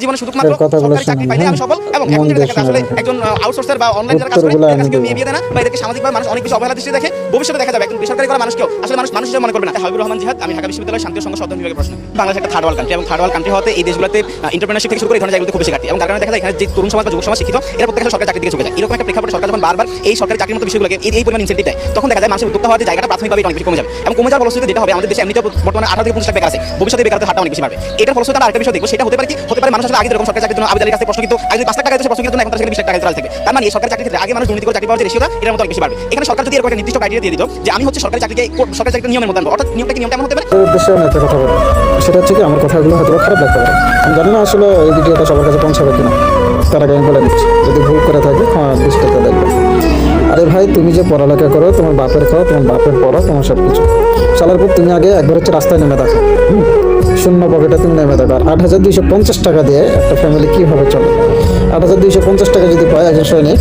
জীবনে শুধুমাত্র সরকারি চাকরি পাইলে আমি সফল। এবং এখন যেটা দেখা যায় আসলে একজন আউটসোর্সার বা অনলাইন যারা কাজ করে এদের কাছে কেউ বিয়ে দেয় না, বা এদেরকে সামাজিকভাবে মানুষ অনেক বেশি অবহেলা দৃষ্টিতে দেখে। ভবিষ্যতে দেখা যাবে একজন বেসরকারি করা মানুষকেও আসলে মানুষ হিসেবে মনে করবে না। হাবিবুর রহমান জিহাদ, আমি ঢাকা বিশ্ববিদ্যালয়ের শান্তি ও সংঘর্ষ অধ্যয়ন বিভাগের প্রশ্ন। বাংলাদেশ একটা থার্ড ওয়ার্ল্ড কান্ট্রি, এবং থার্ড ওয়ার্ল্ড কান্ট্রি হতে এই দেশগুলোতে এন্টারপ্রেনারশিপ থেকে শুরু করে এই ধরনের জায়গাগুলোতে খুব বেশি ঘাটতি, এবং তার কারণে দেখা যায় এখানে যে তরুণ সমাজ বা যুব সমাজ শিক্ষিত এরা প্রত্যেকটা সরকারি চাকরির দিকে ঝুঁকে যায়। এরকম একটা প্রেক্ষাপটে সরকার যখন বারবার এই সরকারি চাকরির মতো বিষয়গুলোকে এই পরিমাণ ইনসেন্টিভ দেয়, তখন দেখা যায় মানুষের উদ্যোক্তা হওয়ার যে জায়গাটা প্রাথমিকভাবে অনেক বেশি কমে যাবে। এবং কমে যাওয়ার ফলশ্রুতিতে যেটা হবে, আমাদের দেশে এমনিতে বর্তমানে 18 থেকে 25 লাখ বেকার আছে, ভবিষ্যতে বেকারত্বের হারটা অনেক বেশি বাড়বে। এটার ফলশ্রুতিতে আমরা আরেকটা বিষয় দেখবো, সেটা হতে পারে কি হতে পারে, মানুষ আসলে আগে যেরকম সরকারি চাকরির জন্য আবেদনের কাছে প্রশ্ন কিন্তু আগে 5 লাখ টাকা দিতে প্রশ্ন কিন্তু এখন তার সেখানে 20 লাখ টাকা দিতে থাকবে। তার মানে এই সরকারি চাকরির ক্ষেত্রে আগে মানুষ দুর্নীতি করে চাকরি পাওয়ার যে রেশিওটা এটার মতো অনেক বেশি বাড়বে। এখানে সরকার যদি এরকম একটা নির্দিষ্ট ক্রাইটেরিয়া দিয়ে দিত যে আমি হচ্ছে সরকারি চাকরিকে নিয়মের মধ্যে আনবো, অর্থাৎ নিয়মটা এমন হতে পারে। উদ্দেশ্যে আমি একটা কথা বলি, সেটা হচ্ছে কি আমার কথাগুলো হয়তো খারাপ লাগতে পারে, আমি জানি না আসলে এই ভিডিওটা সবার কাছে পৌঁছাবে কিনা, তার আগে আমি বলে দিচ্ছি, যদি ভুল করে থাকি দৃষ্টিতে দেখবে। আরে ভাই, তুমি যে পড়ালেখা করো, তোমার বাপের খাও, তোমার বাপের পড়ো, তোমার সব কিছু চালার পর তুমি আগে একবার হচ্ছে রাস্তায় নেমে দেখো, শূন্য পকেটে তুমি নেমে দেখো। আর 8,250 টাকা দিয়ে একটা ফ্যামিলি কীভাবে চলে? 8,250 টাকা যদি পায় একজন সৈনিক,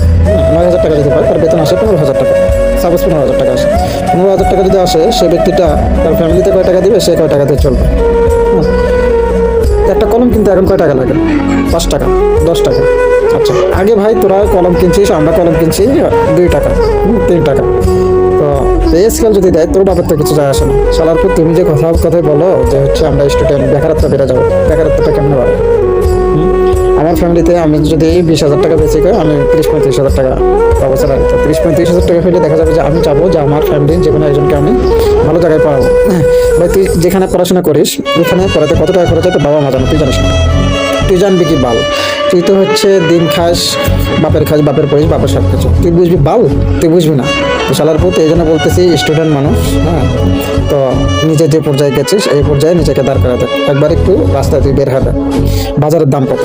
9,000 টাকা যদি পায়, তার বেতন আসে 15,000 টাকা, সাপোজ 15,000 টাকা আসে। 15,000 টাকা যদি আসে, সে ব্যক্তিটা তার ফ্যামিলিতে কয় টাকা দিবে, সে কয় টাকা দিয়ে চলবে? একটা কলম কিনতে এখন কয় টাকা লাগে? 5 টাকা, 10 টাকা। আচ্ছা, আগে ভাই তোরা কলম কিনছিস, আমরা কলম কিনছি 2 টাকা, 3 টাকা। তো এই স্কেল যদি দেয়, তোর বাপের তো কিছু যায় আসে না। সালার পর তুমি যে কথাই বলো যে হচ্ছে আমরা স্টুডেন্ট, বেকারত্ব বেড়ে যাবে, বেকারত্বটা কেমন বাড়ে? আমার ফ্যামিলিতে আমি যদি 20,000 টাকা বেশি করে, আমি 30-35,000 টাকা অবস্থা রাখি। 30-35,000 টাকা হলে দেখা যাবে যে আমি চাবো যে আমার ফ্যামিলির যে কোনো একজনকে আমি ভালো জায়গায় পড়াবো। ভাই, তুই যেখানে পড়াশোনা করিস ওখানে পড়াতে কত টাকা খরচ হয় তো বাবা মা জানো, তুই জানিস না? তুই জানবি কি বাল? তুই তো হচ্ছে দিন খাস, বাপের পড়িস, বাপের সব কিছু, তুই বুঝবি বাল? তুই বুঝবি না। তো শালার পুত, এই জন্য বলতেছি স্টুডেন্ট মানুষ, হ্যাঁ, তো নিজে যে পর্যায়ে গেছিস এই পর্যায়ে নিজেকে দাঁড় করাতে একবার একটু রাস্তায় তুই বের হবে। বাজারের দাম কত?